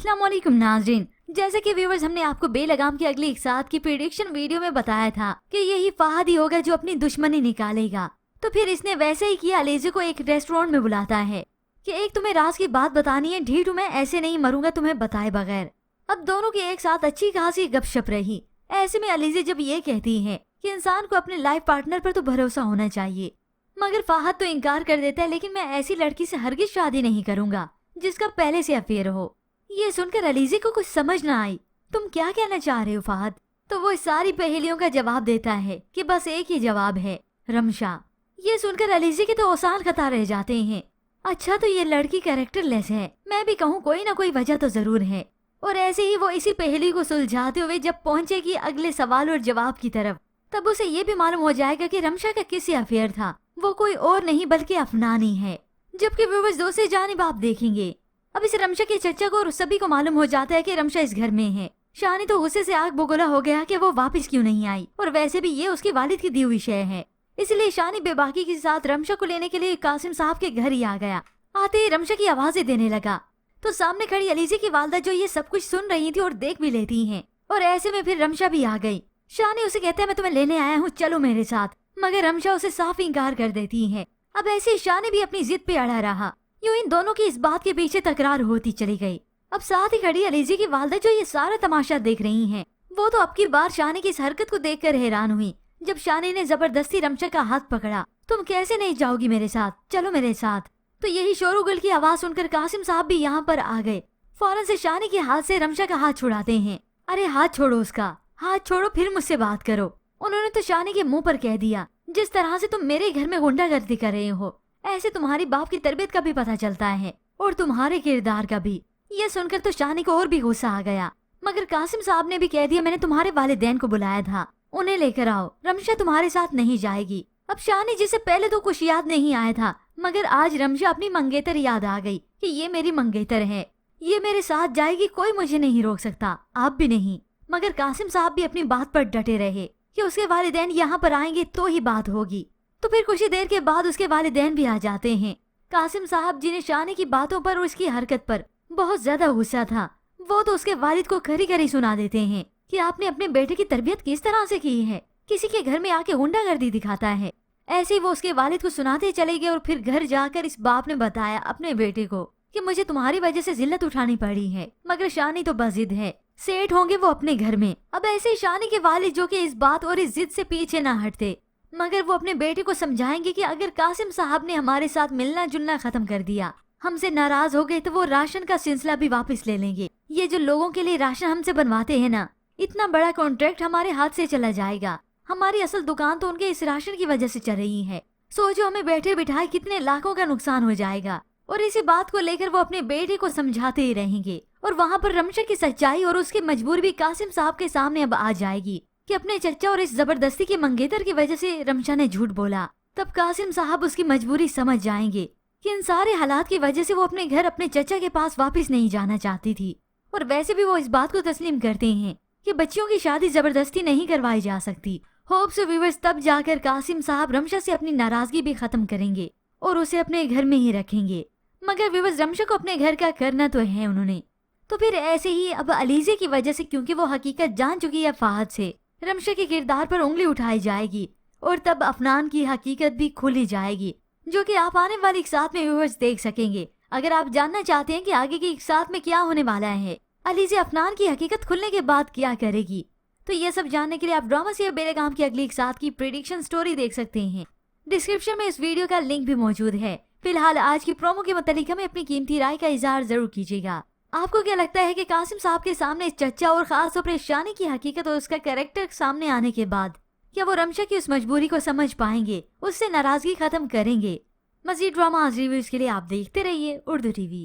अस्सलाम वालेकुम नाज़रीन। जैसे कि व्यूवर्स हमने आपको बेलगाम की अगली एक साथ की प्रेडिक्शन वीडियो में बताया था कि यही फहद ही होगा जो अपनी दुश्मनी निकालेगा। तो फिर इसने वैसे ही किया, अलीज़ा को एक रेस्टोरेंट में बुलाता है कि एक तुम्हें राज की बात बतानी है, ढीठ मैं ऐसे नहीं मरूंगा तुम्हें बताए बगैर। अब दोनों की एक साथ अच्छी खासी गपशप रही। ऐसे में अलीज़ा जब ये कहती है कि इंसान को अपने लाइफ पार्टनर पर तो भरोसा होना चाहिए, मगर फहद तो इनकार कर देता है, लेकिन मैं ऐसी लड़की से हरगिज शादी नहीं करूंगा जिसका पहले से अफेयर हो। ये सुनकर अलीज़ा को कुछ समझ न आई। तुम क्या कहना चाह रहे हो फहद? तो वो सारी पहेलियों का जवाब देता है कि बस एक ही जवाब है, रमशा। ये सुनकर अलीज़ा के तो औसान खता रह जाते हैं। अच्छा, तो ये लड़की कैरेक्टरलेस है, मैं भी कहूँ कोई ना कोई वजह तो जरूर है। और ऐसे ही वो इसी पहेली को सुलझाते हुए जब पहुंचेगी अगले सवाल और जवाब की तरफ, तब उसे ये भी मालूम हो जाएगा कि रमशा का किससे अफेयर था, वो कोई और नहीं बल्कि अफनान ही है। जबकि व्यूअर्स दूसरी जानिब आप देखेंगे, अब इस रमशा के चचा को और सभी को मालूम हो जाता है कि रमशा इस घर में है। शानी तो गुस्से से आग बगोला हो गया कि वो वापस क्यों नहीं आई, और वैसे भी ये उसके वालिद की दी हुई शय है। इसलिए शानी बेबाकी के साथ रमशा को लेने के लिए कासिम साहब के घर ही आ गया। आते ही रमशा की आवाजें देने लगा तो सामने खड़ी अलीज़ा की वालदा जो ये सब कुछ सुन रही थी और देख भी लेती हैं, और ऐसे में फिर रमशा भी आ गई। शानी उसे कहता है मैं तुम्हें लेने आया हूँ, चलो मेरे साथ, मगर रमशा उसे साफ इनकार कर देती है। अब ऐसे शानी भी अपनी जिद पे अड़ा रहा। यूं इन दोनों की इस बात के पीछे तकरार होती चली गई। अब साथ ही खड़ी अलीज़ा की वालदा जो ये सारा तमाशा देख रही हैं, वो तो अब की बार शानी की इस हरकत को देखकर हैरान हुई। जब शानी ने जबरदस्ती रमशा का हाथ पकड़ा, तुम कैसे नहीं जाओगी मेरे साथ, चलो मेरे साथ। तो यही शोरगुल की आवाज सुनकर कासिम साहब भी यहाँ पर आ गए। फौरन से शानी के हाथ से रमशा का हाथ छुड़ाते हैं। अरे हाथ छोड़ो उसका, हाथ छोड़ो, फिर मुझसे बात करो। उन्होंने तो शानी के मुंह पर कह दिया, जिस तरह से तुम मेरे घर में गुंडागर्दी कर रहे हो, ऐसे तुम्हारी बाप की तरबियत का भी पता चलता है और तुम्हारे किरदार का भी। ये सुनकर तो शानी को और भी गुस्सा आ गया, मगर कासिम साहब ने भी कह दिया मैंने तुम्हारे वालिदैन को बुलाया था, उन्हें लेकर आओ, रमशा तुम्हारे साथ नहीं जाएगी। अब शानी जिसे पहले तो कुछ याद नहीं आया था, मगर आज रमशा अपनी मंगेतर याद आ गई कि ये मेरी मंगेतर है, ये मेरे साथ जाएगी, कोई मुझे नहीं रोक सकता, आप भी नहीं। मगर कासिम साहब भी अपनी बात पर डटे रहे कि उसके वालिदैन यहाँ पर आएंगे तो ही बात होगी। तो फिर कुछ ही देर के बाद उसके वालिदैन भी आ जाते हैं। कासिम साहब जिन्हें शानी की बातों पर और उसकी हरकत पर बहुत ज्यादा गुस्सा था, वो तो उसके वालिद को खरी खरी सुना देते हैं कि आपने अपने बेटे की तरबियत किस तरह से की है, किसी के घर में आके गुंडागर्दी दिखाता है। ऐसे ही वो उसके वालिद को सुनाते चले गए और फिर घर जाकर इस बाप ने बताया अपने बेटे को कि मुझे तुम्हारी वजह से जिल्लत उठानी पड़ी है, मगर शानी तो बजिद है, सेठ होंगे वो अपने घर में। अब ऐसे ही शानी के वालिद जो कि इस बात और इस जिद से पीछे ना हटते, मगर वो अपने बेटे को समझाएंगे कि अगर कासिम साहब ने हमारे साथ मिलना जुलना खत्म कर दिया, हमसे नाराज हो गए, तो वो राशन का सिलसिला भी वापस ले लेंगे। ये जो लोगों के लिए राशन हमसे बनवाते हैं ना, इतना बड़ा कॉन्ट्रैक्ट हमारे हाथ से चला जाएगा। हमारी असल दुकान तो उनके इस राशन की वजह से चल रही है। सोचो हमें बैठे बिठाए कितने लाखों का नुकसान हो जाएगा। और इसी बात को लेकर वो अपने बेटे को समझाते ही रहेंगे। और वहाँ पर रमशा की सच्चाई और उसकी मजबूरी भी कासिम साहब के सामने अब आ जाएगी कि अपने चचा और इस जबरदस्ती के मंगेतर की वजह से रमशा ने झूठ बोला। तब कासिम साहब उसकी मजबूरी समझ जाएंगे कि इन सारे हालात की वजह से वो अपने घर अपने चचा के पास वापस नहीं जाना चाहती थी। और वैसे भी वो इस बात को तस्लीम करते हैं कि बच्चियों की शादी जबरदस्ती नहीं करवाई जा सकती। होप सो व्यूअर्स, तब जाकर कासिम साहब रमशा से अपनी नाराजगी भी खत्म करेंगे और उसे अपने घर में ही रखेंगे। मगर व्यूअर्स, रमशा को अपने घर का करना तो है उन्होंने। तो फिर ऐसे ही अब अलीज़ा की वजह से, क्योंकि वो हकीकत जान चुकी है फहद से, रमशा के किरदार पर उंगली उठाई जाएगी और तब अफनान की हकीकत भी खुली जाएगी, जो कि आप आने वाली एक साथ में व्यूअर्स देख सकेंगे। अगर आप जानना चाहते हैं कि आगे की एक साथ में क्या होने वाला है, अलीज़ा अफनान की हकीकत खुलने के बाद क्या करेगी, तो ये सब जानने के लिए आप ड्रामा से बेलगाम की अगली एक साथ की प्रेडिक्शन स्टोरी देख सकते हैं। डिस्क्रिप्शन में इस वीडियो का लिंक भी मौजूद है। फिलहाल आज की प्रोमो के मुतालिक हमें अपनी कीमती राय का इजहार जरूर कीजिएगा। आपको क्या लगता है कि कासिम साहब के सामने इस चचा और खास तौर पर शानी की हकीकत और उसका कैरेक्टर सामने आने के बाद क्या वो रमशा की उस मजबूरी को समझ पाएंगे, उससे नाराजगी खत्म करेंगे? मजीद ड्रामा रिव्यूज के लिए आप देखते रहिए उर्दू टीवी।